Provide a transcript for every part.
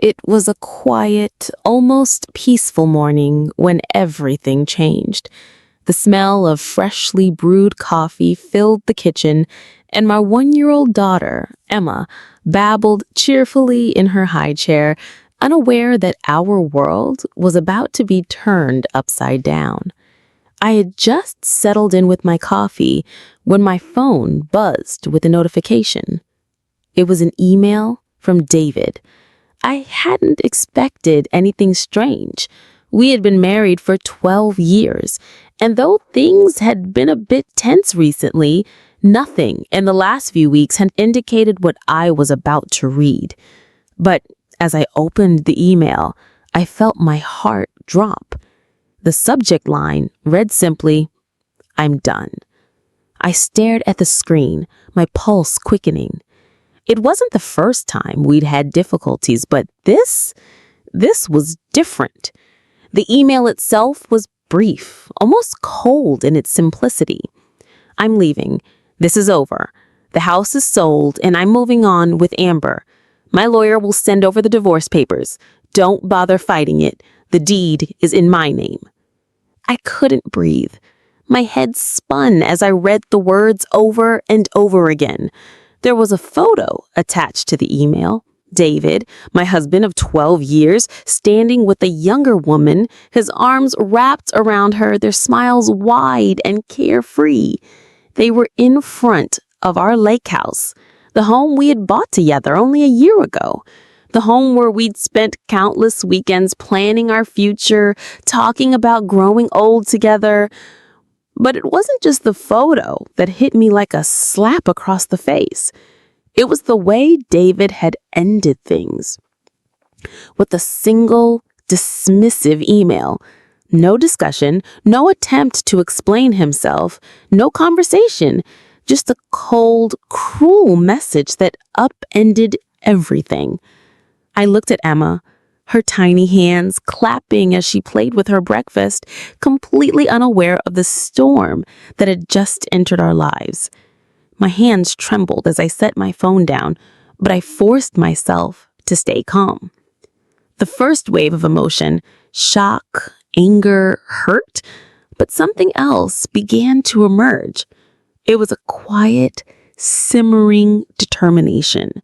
It was a quiet, almost peaceful morning when everything changed. The smell of freshly brewed coffee filled the kitchen, and my 1-year-old daughter, Emma, babbled cheerfully in her high chair, unaware that our world was about to be turned upside down. I had just settled in with my coffee when my phone buzzed with a notification. It was an email from David. I hadn't expected anything strange. We had been married for 12 years, and though things had been a bit tense recently, nothing in the last few weeks had indicated what I was about to read. But as I opened the email, I felt my heart drop. The subject line read simply, "I'm done." I stared at the screen, my pulse quickening. It wasn't the first time we'd had difficulties, but this was different. The email itself was brief, almost cold in its simplicity. "I'm leaving. This is over. The house is sold, and I'm moving on with Amber. My lawyer will send over the divorce papers. Don't bother fighting it. The deed is in my name." I couldn't breathe. My head spun as I read the words over and over again. There was a photo attached to the email. David, my husband of 12 years, standing with a younger woman, his arms wrapped around her, their smiles wide and carefree. They were in front of our lake house, the home we had bought together only a year ago, the home where we'd spent countless weekends planning our future, talking about growing old together. But it wasn't just the photo that hit me like a slap across the face. It was the way David had ended things. With a single, dismissive email. No discussion, no attempt to explain himself, no conversation. Just a cold, cruel message that upended everything. I looked at Emma, her tiny hands clapping as she played with her breakfast, completely unaware of the storm that had just entered our lives. My hands trembled as I set my phone down, but I forced myself to stay calm. The first wave of emotion, shock, anger, hurt, but something else began to emerge. It was a quiet, simmering determination.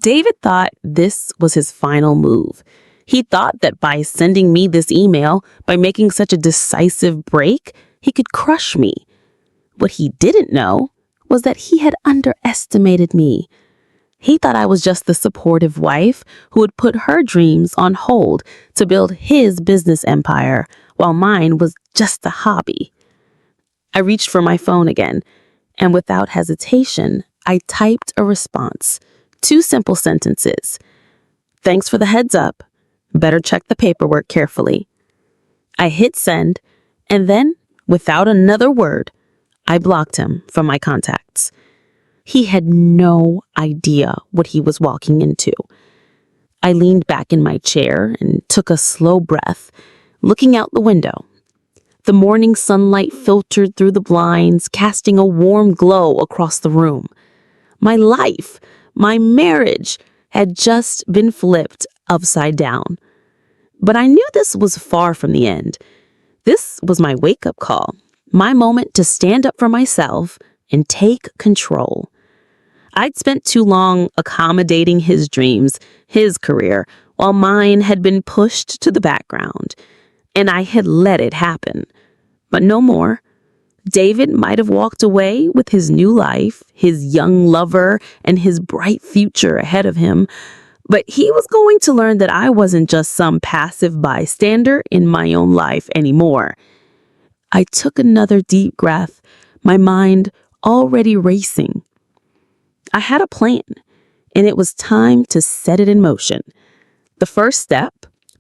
David thought this was his final move. He thought that by sending me this email, by making such a decisive break, he could crush me. What he didn't know was that he had underestimated me. He thought I was just the supportive wife who would put her dreams on hold to build his business empire, while mine was just a hobby. I reached for my phone again, and without hesitation, I typed a response. 2 simple sentences. "Thanks for the heads up. Better check the paperwork carefully." I hit send, and then, without another word, I blocked him from my contacts. He had no idea what he was walking into. I leaned back in my chair and took a slow breath, looking out the window. The morning sunlight filtered through the blinds, casting a warm glow across the room. My life, my marriage, had just been flipped upside down. But I knew this was far from the end. This was my wake-up call, my moment to stand up for myself and take control. I'd spent too long accommodating his dreams, his career, while mine had been pushed to the background, and I had let it happen. But no more. David might have walked away with his new life, his young lover, and his bright future ahead of him, but he was going to learn that I wasn't just some passive bystander in my own life anymore. I took another deep breath, my mind already racing. I had a plan, and it was time to set it in motion. The first step,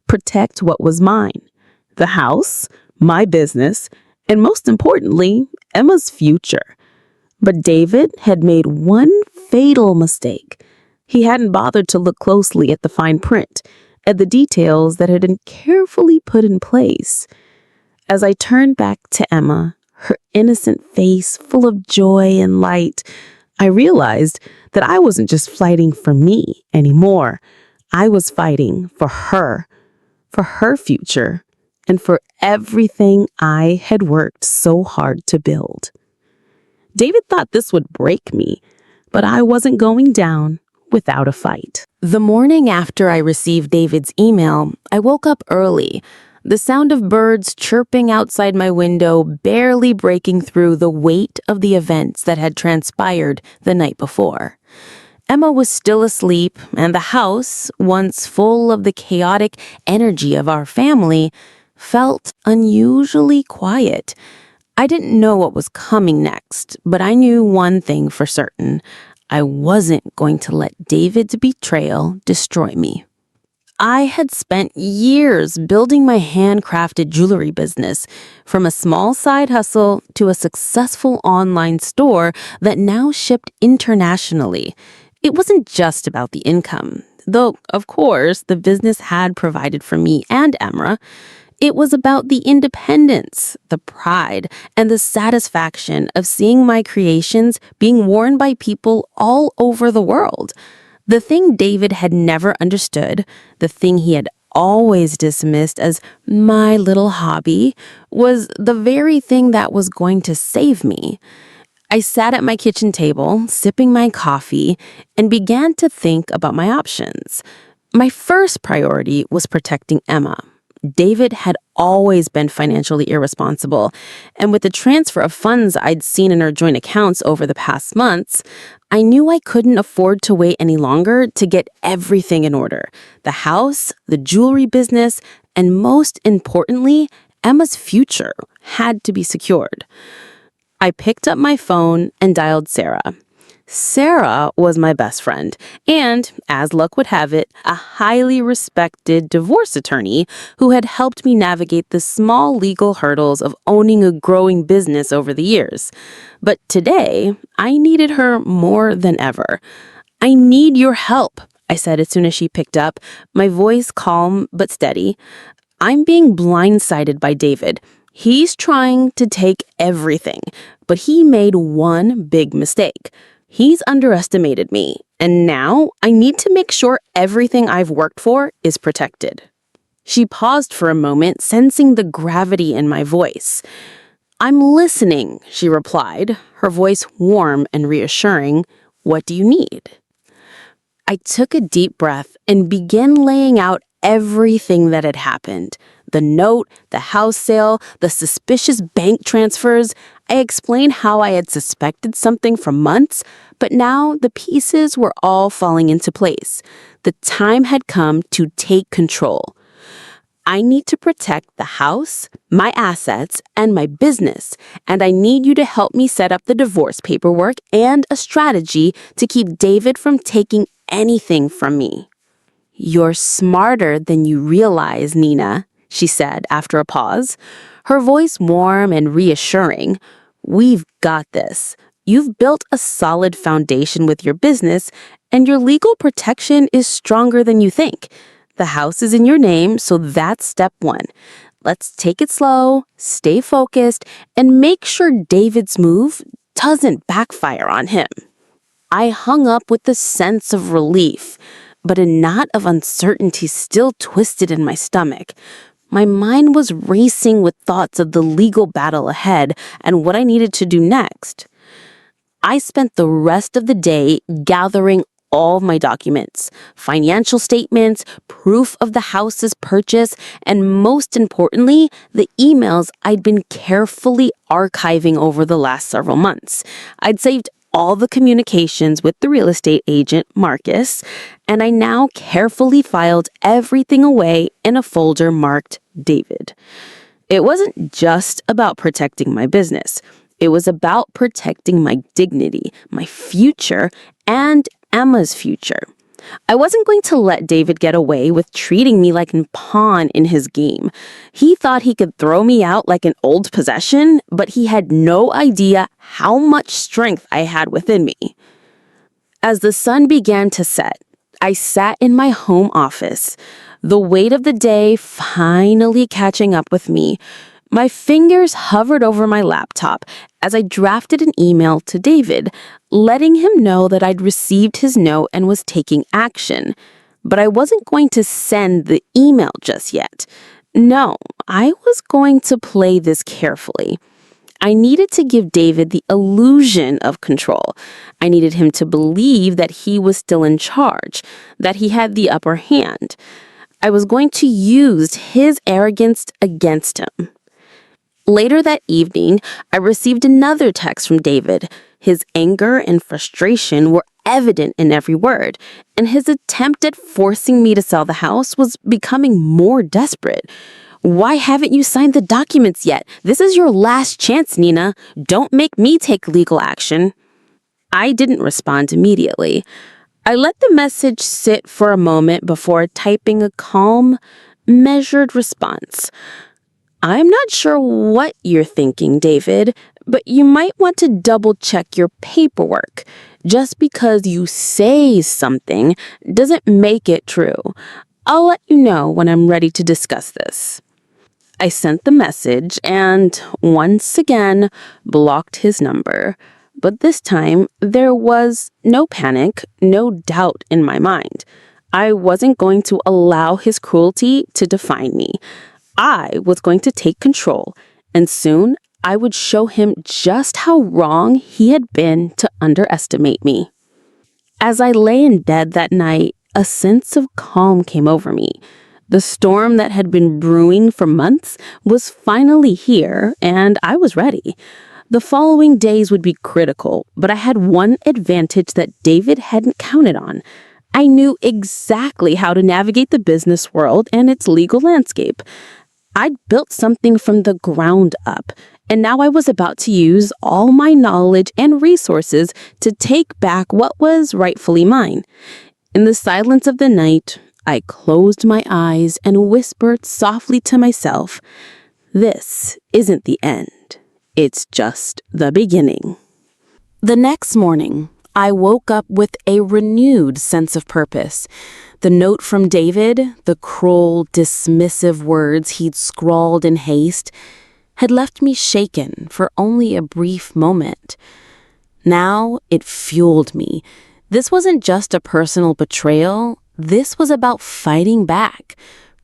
protect what was mine. The house, my business, and most importantly, Emma's future. But David had made one fatal mistake. He hadn't bothered to look closely at the fine print, at the details that had been carefully put in place. As I turned back to Emma, her innocent face full of joy and light, I realized that I wasn't just fighting for me anymore. I was fighting for her future, and for everything I had worked so hard to build. David thought this would break me, but I wasn't going down without a fight. The morning after I received David's email, I woke up early, the sound of birds chirping outside my window barely breaking through the weight of the events that had transpired the night before. Emma was still asleep, and the house, once full of the chaotic energy of our family, felt unusually quiet. I didn't know what was coming next, but I knew one thing for certain. I wasn't going to let David's betrayal destroy me. I had spent years building my handcrafted jewelry business, from a small side hustle to a successful online store that now shipped internationally. It wasn't just about the income, though, of course, the business had provided for me and Emra. It was about the independence, the pride, and the satisfaction of seeing my creations being worn by people all over the world. The thing David had never understood, the thing he had always dismissed as my little hobby, was the very thing that was going to save me. I sat at my kitchen table, sipping my coffee, and began to think about my options. My first priority was protecting Emma. David had always been financially irresponsible, and with the transfer of funds I'd seen in our joint accounts over the past months, I knew I couldn't afford to wait any longer to get everything in order. The house, the jewelry business, and most importantly, Emma's future had to be secured. I picked up my phone and dialed Sarah. Sarah was my best friend and, as luck would have it, a highly respected divorce attorney who had helped me navigate the small legal hurdles of owning a growing business over the years. But today, I needed her more than ever. "I need your help," I said as soon as she picked up, my voice calm but steady. "I'm being blindsided by David. He's trying to take everything, but he made one big mistake. He's underestimated me, and now I need to make sure everything I've worked for is protected." She paused for a moment, sensing the gravity in my voice. "I'm listening," she replied, her voice warm and reassuring. "What do you need?" I took a deep breath and began laying out everything that had happened. The note, the house sale, the suspicious bank transfers. I explained how I had suspected something for months, but now the pieces were all falling into place. The time had come to take control. "I need to protect the house, my assets, and my business, and I need you to help me set up the divorce paperwork and a strategy to keep David from taking anything from me." "You're smarter than you realize, Nina," she said after a pause, her voice warm and reassuring. "We've got this. You've built a solid foundation with your business, and your legal protection is stronger than you think. The house is in your name, so that's step one. Let's take it slow, stay focused, and make sure David's move doesn't backfire on him." I hung up with a sense of relief, but a knot of uncertainty still twisted in my stomach. My mind was racing with thoughts of the legal battle ahead and what I needed to do next. I spent the rest of the day gathering all my documents, financial statements, proof of the house's purchase, and most importantly, the emails I'd been carefully archiving over the last several months. I'd saved all the communications with the real estate agent, Marcus, and I now carefully filed everything away in a folder marked David. It wasn't just about protecting my business. It was about protecting my dignity, my future, and Emma's future. I wasn't going to let David get away with treating me like a pawn in his game. He thought he could throw me out like an old possession, but he had no idea how much strength I had within me. As the sun began to set, I sat in my home office, the weight of the day finally catching up with me. My fingers hovered over my laptop as I drafted an email to David, letting him know that I'd received his note and was taking action. But I wasn't going to send the email just yet. No, I was going to play this carefully. I needed to give David the illusion of control. I needed him to believe that he was still in charge, that he had the upper hand. I was going to use his arrogance against him. Later that evening, I received another text from David. His anger and frustration were evident in every word, and his attempt at forcing me to sell the house was becoming more desperate. "Why haven't you signed the documents yet? This is your last chance, Nina. Don't make me take legal action." I didn't respond immediately. I let the message sit for a moment before typing a calm, measured response. "I'm not sure what you're thinking, David, but you might want to double-check your paperwork. Just because you say something doesn't make it true. I'll let you know when I'm ready to discuss this." I sent the message and, once again, blocked his number. But this time, there was no panic, no doubt in my mind. I wasn't going to allow his cruelty to define me. I was going to take control, and soon I would show him just how wrong he had been to underestimate me. As I lay in bed that night, a sense of calm came over me. The storm that had been brewing for months was finally here, and I was ready. The following days would be critical, but I had one advantage that David hadn't counted on. I knew exactly how to navigate the business world and its legal landscape. I'd built something from the ground up, and now I was about to use all my knowledge and resources to take back what was rightfully mine. In the silence of the night, I closed my eyes and whispered softly to myself, "This isn't the end. It's just the beginning." The next morning, I woke up with a renewed sense of purpose. The note from David, the cruel, dismissive words he'd scrawled in haste, had left me shaken for only a brief moment. Now it fueled me. This wasn't just a personal betrayal. This was about fighting back,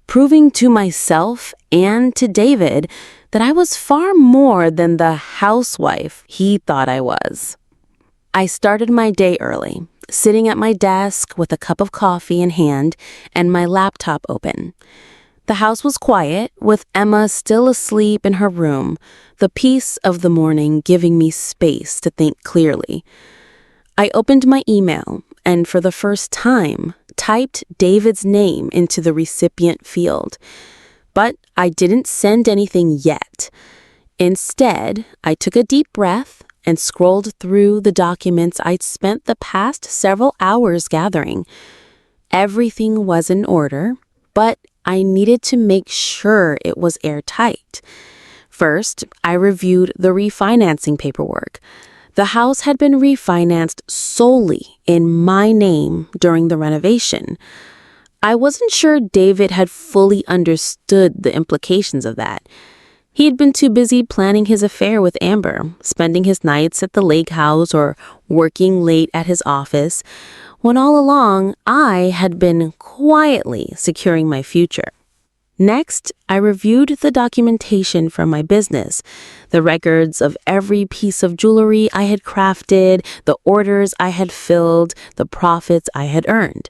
proving to myself and to David that I was far more than the housewife he thought I was. I started my day early, sitting at my desk with a cup of coffee in hand and my laptop open. The house was quiet, with Emma still asleep in her room, the peace of the morning giving me space to think clearly. I opened my email and, for the first time, typed David's name into the recipient field. But I didn't send anything yet. Instead, I took a deep breath and scrolled through the documents I'd spent the past several hours gathering. Everything was in order, but I needed to make sure it was airtight. First, I reviewed the refinancing paperwork. The house had been refinanced solely in my name during the renovation. I wasn't sure David had fully understood the implications of that. He had been too busy planning his affair with Amber, spending his nights at the lake house or working late at his office, when all along I had been quietly securing my future. Next, I reviewed the documentation from my business, the records of every piece of jewelry I had crafted, the orders I had filled, the profits I had earned.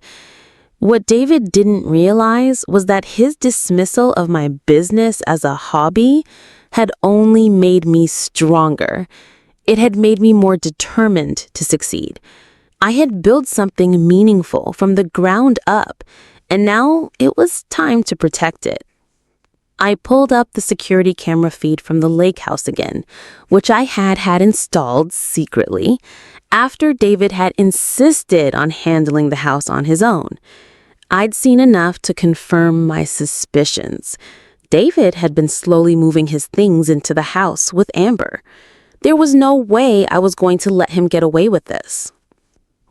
What David didn't realize was that his dismissal of my business as a hobby had only made me stronger. It had made me more determined to succeed. I had built something meaningful from the ground up, and now it was time to protect it. I pulled up the security camera feed from the lake house again, which I had installed secretly after David had insisted on handling the house on his own. I'd seen enough to confirm my suspicions. David had been slowly moving his things into the house with Amber. There was no way I was going to let him get away with this.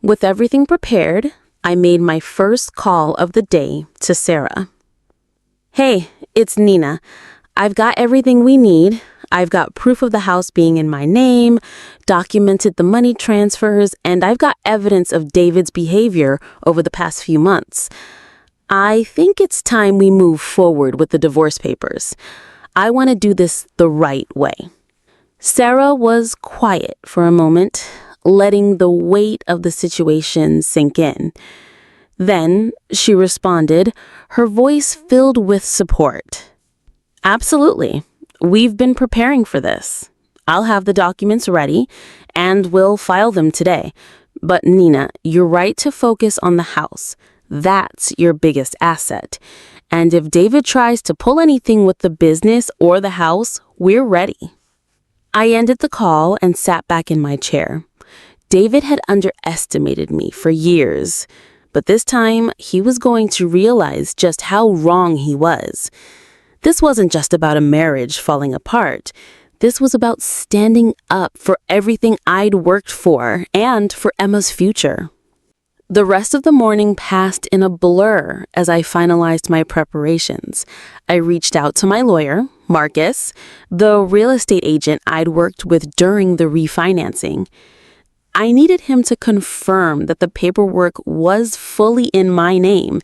With everything prepared, I made my first call of the day to Sarah. "Hey, it's Nina. I've got everything we need. I've got proof of the house being in my name, documented the money transfers, and I've got evidence of David's behavior over the past few months. I think it's time we move forward with the divorce papers. I want to do this the right way. Sarah was quiet for a moment, letting the weight of the situation sink in. Then she responded, her voice filled with support. Absolutely. We've been preparing for this. I'll have the documents ready, and we'll file them today. But Nina, you're right to focus on the house. That's your biggest asset. And if David tries to pull anything with the business or the house, we're ready. I ended the call and sat back in my chair. David had underestimated me for years, but this time he was going to realize just how wrong he was. This wasn't just about a marriage falling apart. This was about standing up for everything I'd worked for and for Emma's future. The rest of the morning passed in a blur as I finalized my preparations. I reached out to my lawyer, Marcus, the real estate agent I'd worked with during the refinancing. I needed him to confirm that the paperwork was fully in my name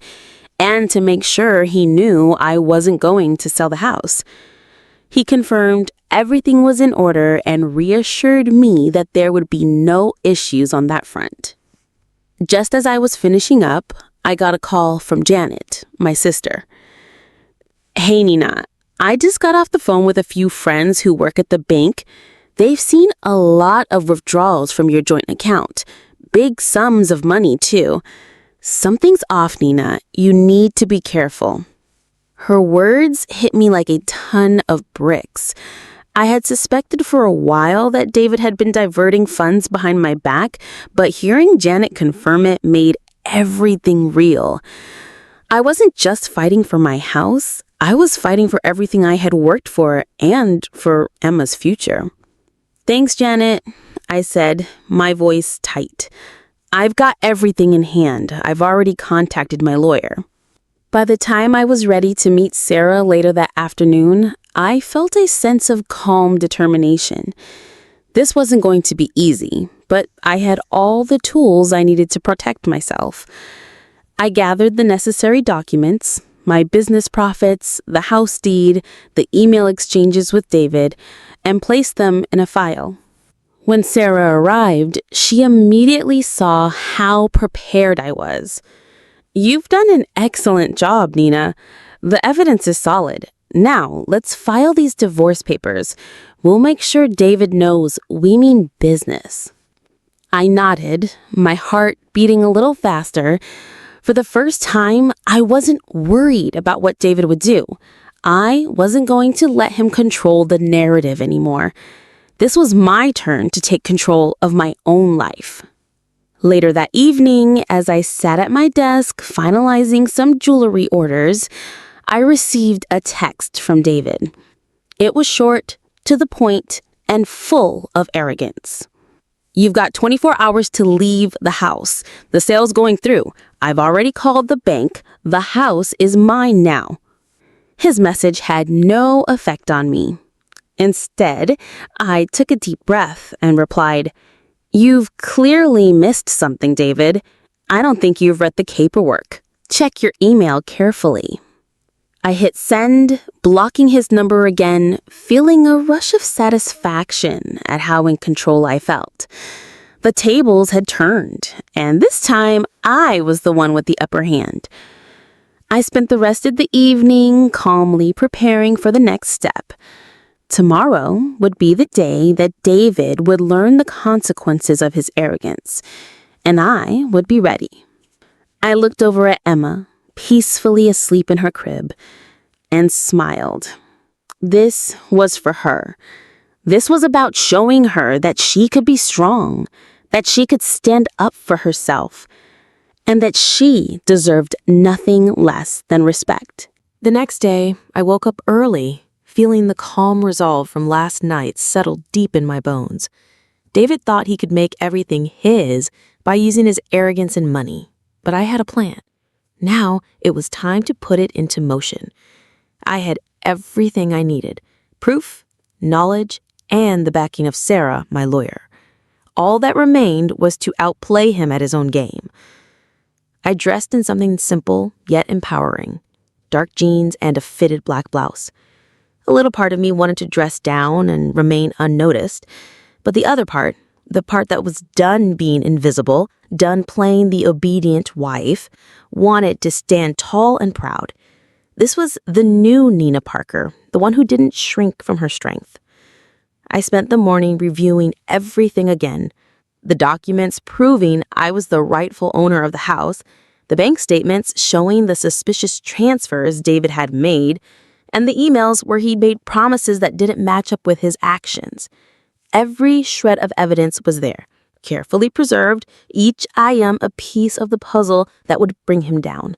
and to make sure he knew I wasn't going to sell the house. He confirmed everything was in order and reassured me that there would be no issues on that front. Just as I was finishing up, I got a call from Janet, my sister. Hey, Nina, I just got off the phone with a few friends who work at the bank. They've seen a lot of withdrawals from your joint account. Big sums of money, too. Something's off, Nina. You need to be careful. Her words hit me like a ton of bricks. I had suspected for a while that David had been diverting funds behind my back, but hearing Janet confirm it made everything real. I wasn't just fighting for my house. I was fighting for everything I had worked for and for Emma's future. Thanks, Janet, I said, my voice tight. I've got everything in hand. I've already contacted my lawyer. By the time I was ready to meet Sarah later that afternoon, I felt a sense of calm determination. This wasn't going to be easy, but I had all the tools I needed to protect myself. I gathered the necessary documents, my business profits, the house deed, the email exchanges with David, and placed them in a file. When Sarah arrived, she immediately saw how prepared I was. You've done an excellent job, Nina. The evidence is solid. Now, let's file these divorce papers. We'll make sure David knows we mean business. I nodded, my heart beating a little faster. For the first time, I wasn't worried about what David would do. I wasn't going to let him control the narrative anymore. This was my turn to take control of my own life. Later that evening, as I sat at my desk finalizing some jewelry orders, I received a text from David. It was short, to the point, and full of arrogance. You've got 24 hours to leave the house. The sale's going through. I've already called the bank. The house is mine now. His message had no effect on me. Instead, I took a deep breath and replied, You've clearly missed something, David. I don't think you've read the paperwork. Check your email carefully. I hit send, blocking his number again, feeling a rush of satisfaction at how in control I felt. The tables had turned, and this time I was the one with the upper hand. I spent the rest of the evening calmly preparing for the next step. Tomorrow would be the day that David would learn the consequences of his arrogance, and I would be ready. I looked over at Emma, peacefully asleep in her crib, and smiled. This was for her. This was about showing her that she could be strong, that she could stand up for herself, and that she deserved nothing less than respect. The next day, I woke up early, feeling the calm resolve from last night settled deep in my bones. David thought he could make everything his by using his arrogance and money, but I had a plan. Now it was time to put it into motion. I had everything I needed: proof, knowledge, and the backing of Sarah, my lawyer. All that remained was to outplay him at his own game. I dressed in something simple yet empowering, dark jeans and a fitted black blouse. A little part of me wanted to dress down and remain unnoticed, but the other part, the part that was done being invisible, done playing the obedient wife, wanted to stand tall and proud. This was the new Nina Parker, the one who didn't shrink from her strength. I spent the morning reviewing everything again. The documents proving I was the rightful owner of the house, the bank statements showing the suspicious transfers David had made, and the emails where he'd made promises that didn't match up with his actions. Every shred of evidence was there, carefully preserved, each item a piece of the puzzle that would bring him down.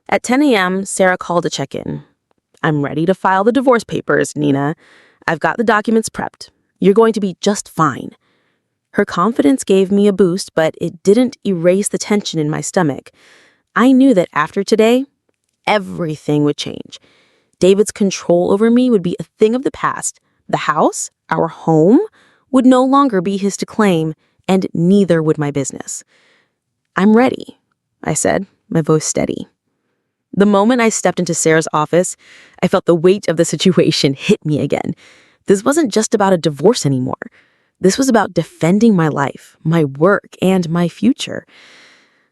At 10 a.m., Sarah called to check in. "I'm ready to file the divorce papers, Nina. I've got the documents prepped. You're going to be just fine." Her confidence gave me a boost, but it didn't erase the tension in my stomach. I knew that after today, everything would change. David's control over me would be a thing of the past. The house, our home, would no longer be his to claim, and neither would my business. "I'm ready," I said, my voice steady. The moment I stepped into Sarah's office, I felt the weight of the situation hit me again. This wasn't just about a divorce anymore. This was about defending my life, my work, and my future.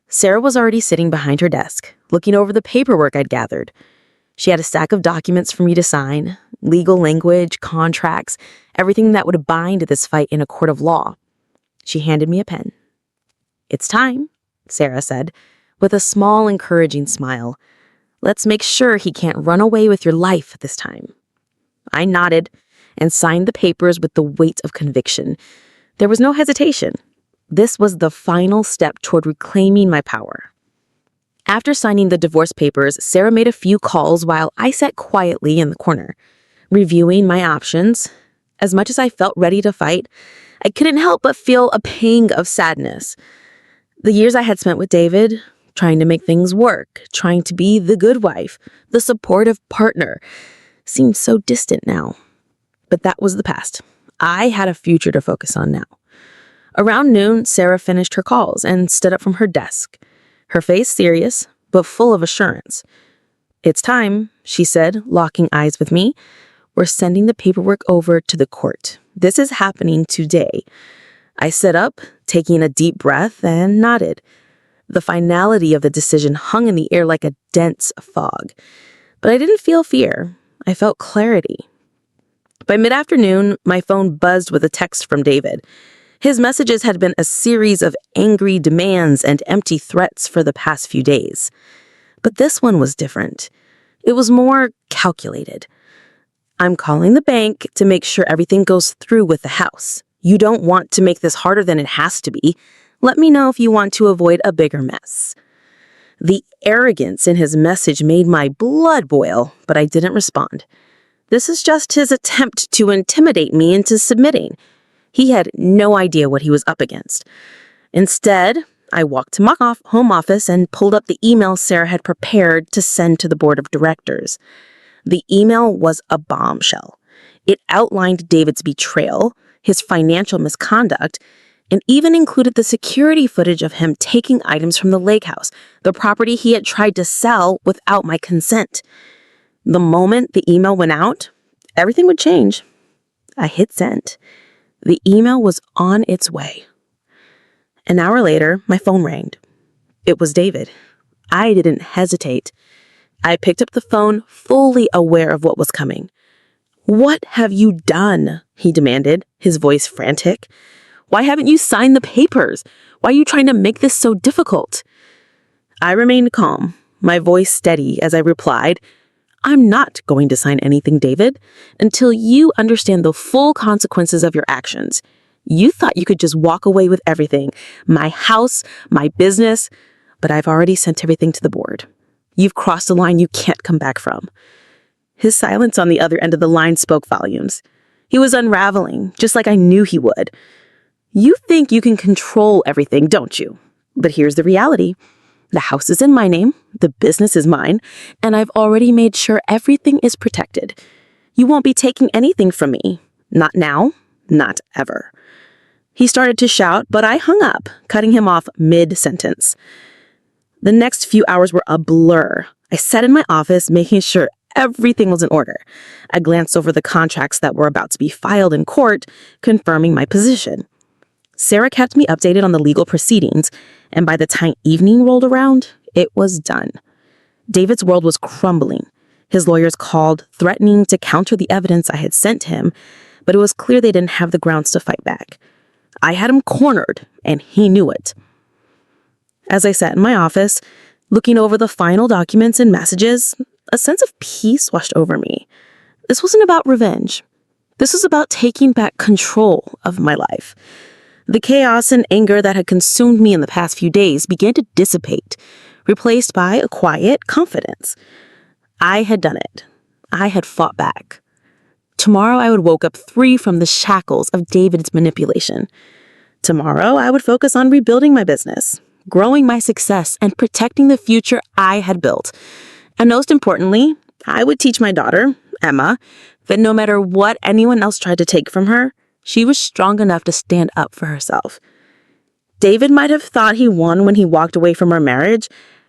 Sarah was already sitting behind her desk, looking over the paperwork I'd gathered. She had a stack of documents for me to sign, legal language, contracts, everything that would bind this fight in a court of law. She handed me a pen. "It's time," Sarah said, with a small, encouraging smile. "Let's make sure he can't run away with your life this time." I nodded and signed the papers with the weight of conviction. There was no hesitation. This was the final step toward reclaiming my power. After signing the divorce papers, Sarah made a few calls while I sat quietly in the corner, reviewing my options. As much as I felt ready to fight, I couldn't help but feel a pang of sadness. The years I had spent with David, trying to make things work, trying to be the good wife, the supportive partner, seemed so distant now. But that was the past. I had a future to focus on now. Around noon, Sarah finished her calls and stood up from her desk, her face serious, but full of assurance. "It's time," she said, locking eyes with me. "We're sending the paperwork over to the court. This is happening today." I sat up, taking a deep breath, and nodded. The finality of the decision hung in the air like a dense fog. But I didn't feel fear. I felt clarity. By mid-afternoon, my phone buzzed with a text from David. His messages had been a series of angry demands and empty threats for the past few days. But this one was different. It was more calculated. "I'm calling the bank to make sure everything goes through with the house. You don't want to make this harder than it has to be. Let me know if you want to avoid a bigger mess." The arrogance in his message made my blood boil, but I didn't respond. This is just his attempt to intimidate me into submitting. He had no idea what he was up against. Instead, I walked to my home office and pulled up the email Sarah had prepared to send to the board of directors. The email was a bombshell. It outlined David's betrayal, his financial misconduct, and even included the security footage of him taking items from the lake house, the property he had tried to sell without my consent. The moment the email went out, everything would change. I hit send. The email was on its way. An hour later, my phone rang. It was David. I didn't hesitate. I picked up the phone, fully aware of what was coming. "What have you done?" he demanded, his voice frantic. "Why haven't you signed the papers? Why are you trying to make this so difficult?" I remained calm, my voice steady as I replied, "I'm not going to sign anything, David, until you understand the full consequences of your actions. You thought you could just walk away with everything, my house, my business, but I've already sent everything to the board. You've crossed a line you can't come back from." His silence on the other end of the line spoke volumes. He was unraveling, just like I knew he would. "You think you can control everything, don't you? But here's the reality. The house is in my name, the business is mine, and I've already made sure everything is protected. You won't be taking anything from me. Not now, not ever." He started to shout, but I hung up, cutting him off mid-sentence. The next few hours were a blur. I sat in my office making sure everything was in order. I glanced over the contracts that were about to be filed in court, confirming my position. Sarah kept me updated on the legal proceedings, and by the time evening rolled around, it was done. David's world was crumbling. His lawyers called, threatening to counter the evidence I had sent him, but it was clear they didn't have the grounds to fight back. I had him cornered, and he knew it. As I sat in my office, looking over the final documents and messages, a sense of peace washed over me. This wasn't about revenge. This was about taking back control of my life. The chaos and anger that had consumed me in the past few days began to dissipate, replaced by a quiet confidence. I had done it. I had fought back. Tomorrow I would wake up free from the shackles of David's manipulation. Tomorrow I would focus on rebuilding my business, growing my success, and protecting the future I had built. And most importantly, I would teach my daughter, Emma, that no matter what anyone else tried to take from her, she was strong enough to stand up for herself. David might have thought he won when he walked away from our marriage,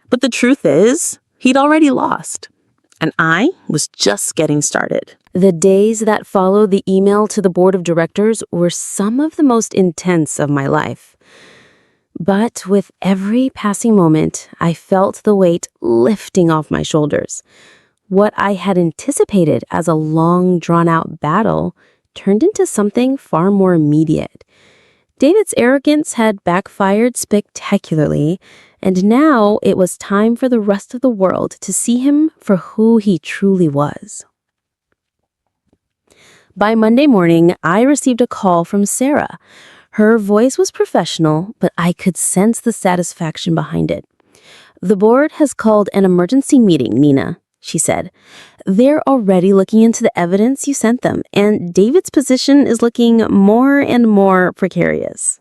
but the truth is, he'd already lost. And I was just getting started. The days that followed the email to the board of directors were some of the most intense of my life. But with every passing moment, I felt the weight lifting off my shoulders. What I had anticipated as a long, drawn-out battle turned into something far more immediate. David's arrogance had backfired spectacularly, and now it was time for the rest of the world to see him for who he truly was. By Monday morning, I received a call from Sarah. Her voice was professional, but I could sense the satisfaction behind it. "The board has called an emergency meeting, Nina," she said. "They're already looking into the evidence you sent them, and David's position is looking more and more precarious."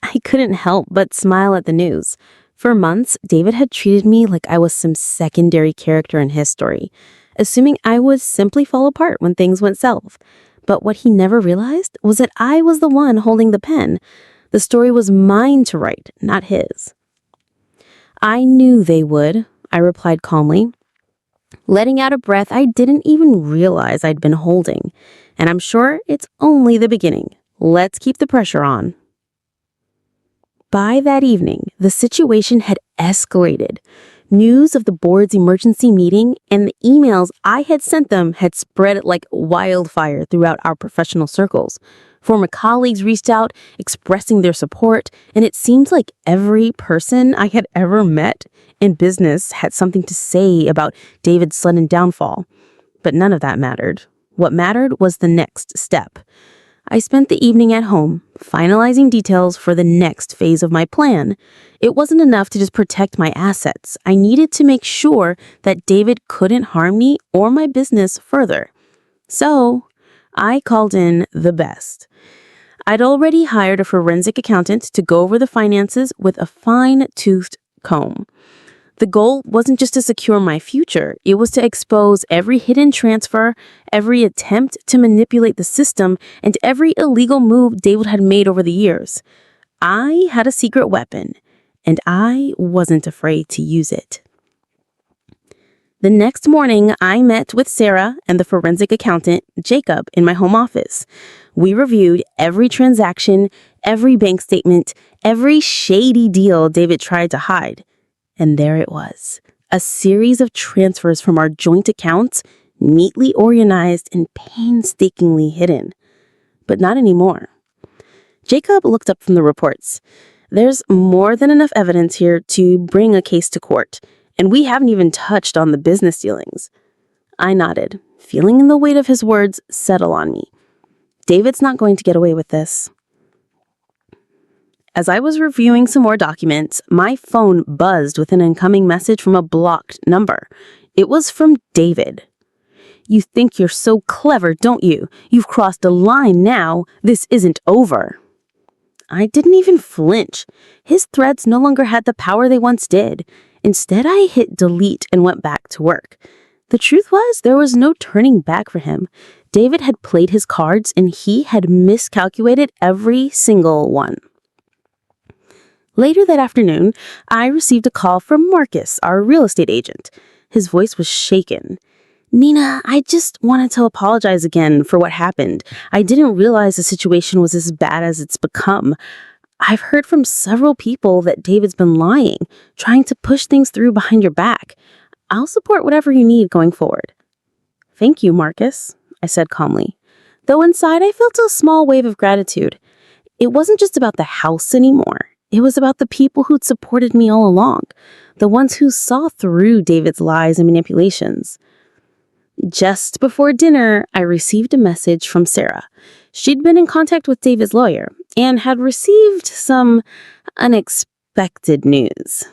I couldn't help but smile at the news. For months, David had treated me like I was some secondary character in his story, assuming I would simply fall apart when things went south. But what he never realized was that I was the one holding the pen. The story was mine to write, not his. "I knew they would," I replied calmly, letting out a breath I didn't even realize I'd been holding. "And I'm sure it's only the beginning. Let's keep the pressure on." By that evening, the situation had escalated. News of the board's emergency meeting and the emails I had sent them had spread like wildfire throughout our professional circles. Former colleagues reached out, expressing their support, and it seemed like every person I had ever met in business had something to say about David's sudden downfall. But none of that mattered. What mattered was the next step. I spent the evening at home, finalizing details for the next phase of my plan. It wasn't enough to just protect my assets. I needed to make sure that David couldn't harm me or my business further. So, I called in the best. I'd already hired a forensic accountant to go over the finances with a fine-toothed comb. The goal wasn't just to secure my future, it was to expose every hidden transfer, every attempt to manipulate the system, and every illegal move David had made over the years. I had a secret weapon, and I wasn't afraid to use it. The next morning, I met with Sarah and the forensic accountant, Jacob, in my home office. We reviewed every transaction, every bank statement, every shady deal David tried to hide. And there it was, a series of transfers from our joint accounts, neatly organized and painstakingly hidden. But not anymore. Jacob looked up from the reports. "There's more than enough evidence here to bring a case to court, and we haven't even touched on the business dealings." I nodded, feeling the weight of his words settle on me. David's not going to get away with this. As I was reviewing some more documents, my phone buzzed with an incoming message from a blocked number. It was from David. "You think you're so clever, don't you? You've crossed a line now. This isn't over." I didn't even flinch. His threats no longer had the power they once did. Instead, I hit delete and went back to work. The truth was, there was no turning back for him. David had played his cards, and he had miscalculated every single one. Later that afternoon, I received a call from Marcus, our real estate agent. His voice was shaken. Nina, I just wanted to apologize again for what happened. I didn't realize the situation was as bad as it's become. I've heard from several people that David's been lying, trying to push things through behind your back. I'll support whatever you need going forward. Thank you, Marcus, I said calmly, though inside I felt a small wave of gratitude. It wasn't just about the house anymore. It was about the people who'd supported me all along, the ones who saw through David's lies and manipulations. Just before dinner, I received a message from Sarah. She'd been in contact with David's lawyer and had received some unexpected news.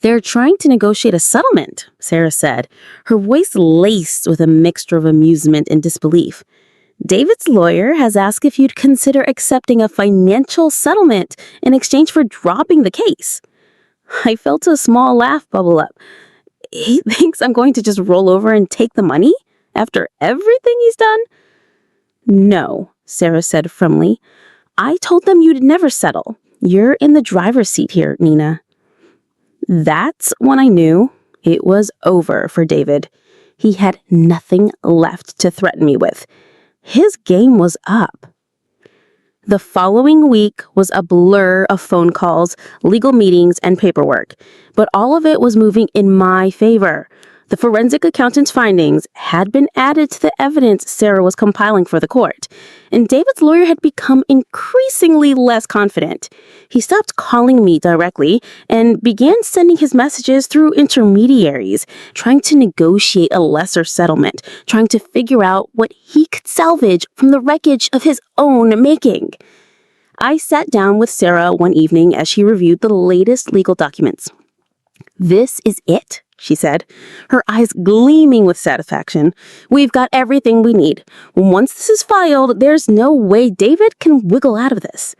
They're trying to negotiate a settlement, Sarah said, her voice laced with a mixture of amusement and disbelief. David's lawyer has asked if you'd consider accepting a financial settlement in exchange for dropping the case. I felt a small laugh bubble up. He thinks I'm going to just roll over and take the money after everything he's done? No, Sarah said firmly. I told them you'd never settle. You're in the driver's seat here, Nina. That's when I knew it was over for David. He had nothing left to threaten me with. His game was up. The following week was a blur of phone calls, legal meetings, and paperwork, but all of it was moving in my favor. The forensic accountant's findings had been added to the evidence Sarah was compiling for the court, and David's lawyer had become increasingly less confident. He stopped calling me directly and began sending his messages through intermediaries, trying to negotiate a lesser settlement, trying to figure out what he could salvage from the wreckage of his own making. I sat down with Sarah one evening as she reviewed the latest legal documents. "This is it," she said, her eyes gleaming with satisfaction. "We've got everything we need. Once this is filed, there's no way David can wiggle out of this."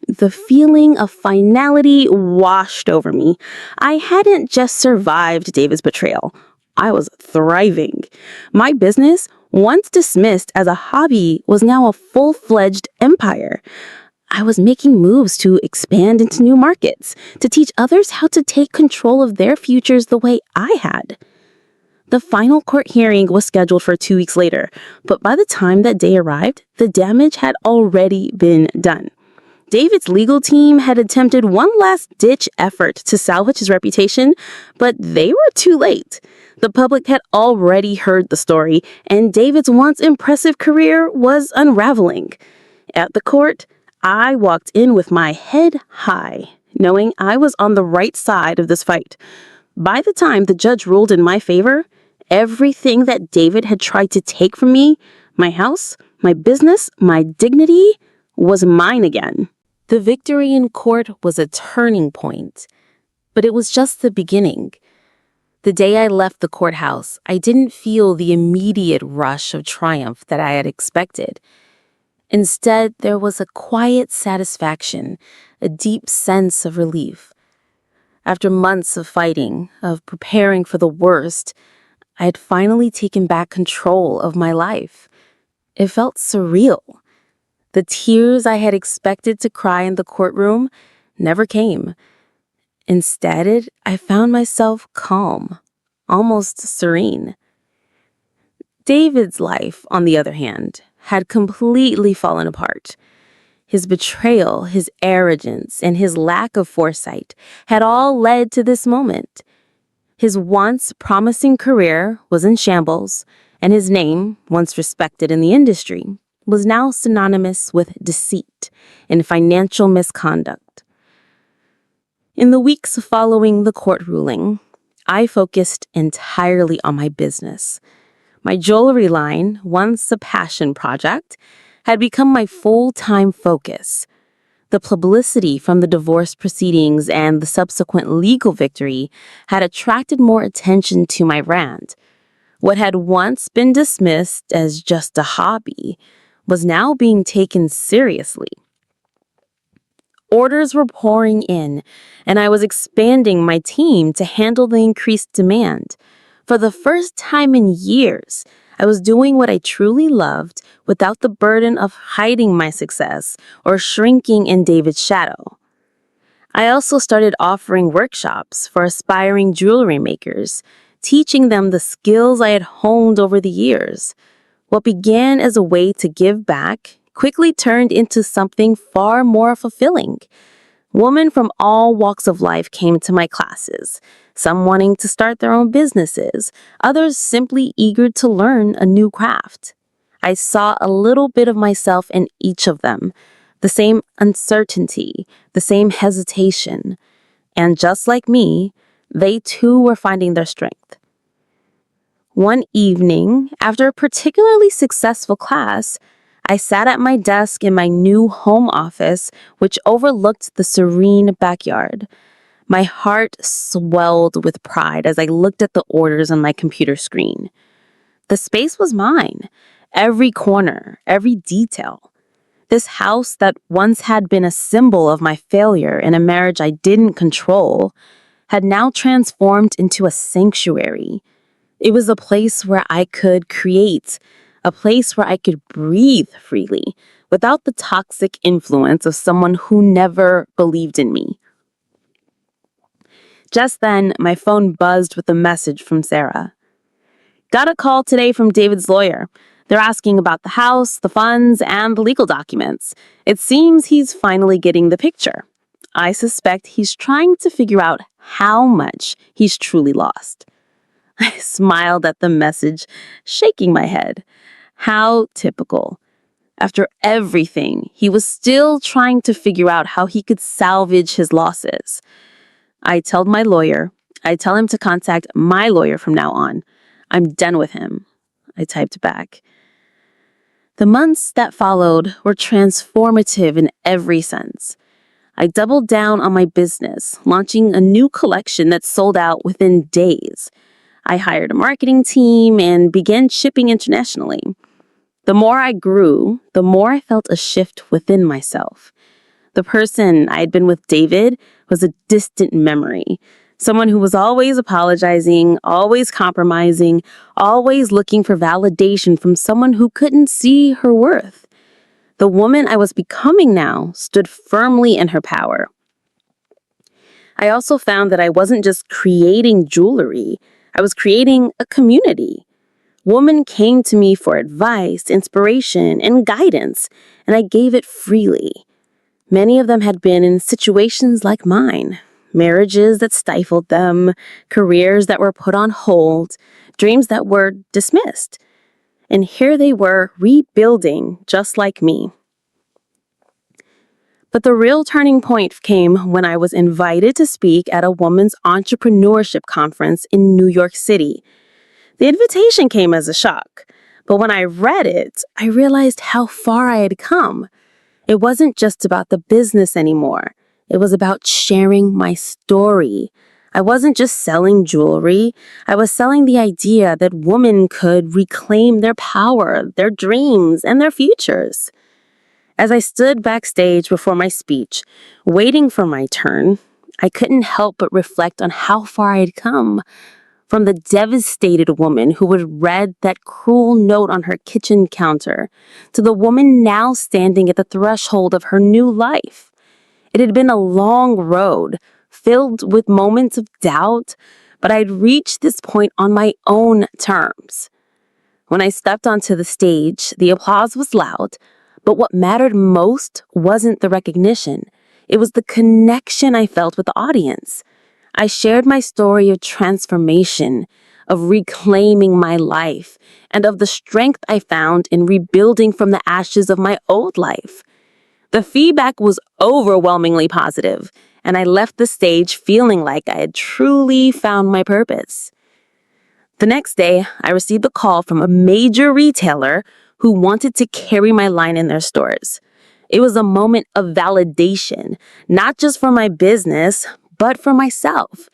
The feeling of finality washed over me. I hadn't just survived David's betrayal. I was thriving. My business, once dismissed as a hobby, was now a full-fledged empire. I was making moves to expand into new markets, to teach others how to take control of their futures the way I had. The final court hearing was scheduled for 2 weeks later, but by the time that day arrived, the damage had already been done. David's legal team had attempted one last-ditch effort to salvage his reputation, but they were too late. The public had already heard the story, and David's once impressive career was unraveling. At the court, I walked in with my head high, knowing I was on the right side of this fight. By the time the judge ruled in my favor, everything that David had tried to take from me, my house, my business, my dignity, was mine again. The victory in court was a turning point, but it was just the beginning. The day I left the courthouse, I didn't feel the immediate rush of triumph that I had expected. Instead, there was a quiet satisfaction, a deep sense of relief. After months of fighting, of preparing for the worst, I had finally taken back control of my life. It felt surreal. The tears I had expected to cry in the courtroom never came. Instead, I found myself calm, almost serene. David's life, on the other hand, had completely fallen apart. His betrayal, his arrogance, and his lack of foresight had all led to this moment. His once promising career was in shambles, and his name, once respected in the industry, was now synonymous with deceit and financial misconduct. In the weeks following the court ruling, I focused entirely on my business. My jewelry line, once a passion project, had become my full-time focus. The publicity from the divorce proceedings and the subsequent legal victory had attracted more attention to my brand. What had once been dismissed as just a hobby was now being taken seriously. Orders were pouring in, and I was expanding my team to handle the increased demand. For the first time in years, I was doing what I truly loved without the burden of hiding my success or shrinking in David's shadow. I also started offering workshops for aspiring jewelry makers, teaching them the skills I had honed over the years. What began as a way to give back quickly turned into something far more fulfilling. Women from all walks of life came to my classes, some wanting to start their own businesses, others simply eager to learn a new craft. I saw a little bit of myself in each of them, the same uncertainty, the same hesitation. And just like me, they too were finding their strength. One evening, after a particularly successful class, I sat at my desk in my new home office, which overlooked the serene backyard. My heart swelled with pride as I looked at the orders on my computer screen. The space was mine, every corner, every detail. This house that once had been a symbol of my failure in a marriage I didn't control had now transformed into a sanctuary. It was a place where I could create, a place where I could breathe freely without the toxic influence of someone who never believed in me. Just then, my phone buzzed with a message from Sarah. Got a call today from David's lawyer. They're asking about the house, the funds, and the legal documents. It seems he's finally getting the picture. I suspect he's trying to figure out how much he's truly lost. I smiled at the message, shaking my head. How typical. After everything, he was still trying to figure out how he could salvage his losses. I tell him to contact my lawyer from now on. I'm done with him, I typed back. The months that followed were transformative in every sense. I doubled down on my business, launching a new collection that sold out within days. I hired a marketing team and began shipping internationally. The more I grew, the more I felt a shift within myself. The person I had been with David was a distant memory, someone who was always apologizing, always compromising, always looking for validation from someone who couldn't see her worth. The woman I was becoming now stood firmly in her power. I also found that I wasn't just creating jewelry, I was creating a community. Women came to me for advice, inspiration, and guidance, and I gave it freely. Many of them had been in situations like mine, marriages that stifled them, careers that were put on hold, dreams that were dismissed. And here they were rebuilding just like me. But the real turning point came when I was invited to speak at a women's entrepreneurship conference in New York City. The invitation came as a shock, but when I read it, I realized how far I had come. It wasn't just about the business anymore. It was about sharing my story. I wasn't just selling jewelry. I was selling the idea that women could reclaim their power, their dreams, and their futures. As I stood backstage before my speech, waiting for my turn, I couldn't help but reflect on how far I had come. From the devastated woman who had read that cruel note on her kitchen counter, to the woman now standing at the threshold of her new life. It had been a long road, filled with moments of doubt, but I'd reached this point on my own terms. When I stepped onto the stage, the applause was loud, but what mattered most wasn't the recognition. It was the connection I felt with the audience. I shared my story of transformation, of reclaiming my life, and of the strength I found in rebuilding from the ashes of my old life. The feedback was overwhelmingly positive, and I left the stage feeling like I had truly found my purpose. The next day, I received a call from a major retailer who wanted to carry my line in their stores. It was a moment of validation, not just for my business, but for myself.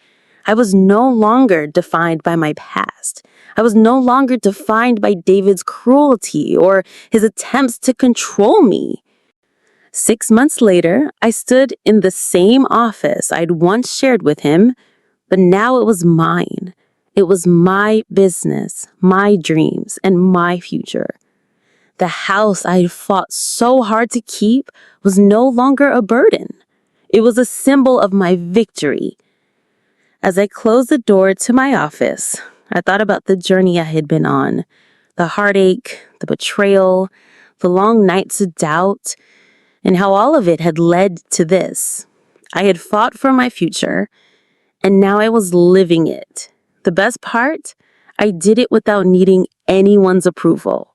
I was no longer defined by my past. I was no longer defined by David's cruelty or his attempts to control me. 6 months later, I stood in the same office I'd once shared with him, but now it was mine. It was my business, my dreams, and my future. The house I'd fought so hard to keep was no longer a burden. It was a symbol of my victory. As I closed the door to my office, I thought about the journey I had been on, the heartache, the betrayal, the long nights of doubt, and how all of it had led to this. I had fought for my future, and now I was living it. The best part? I did it without needing anyone's approval.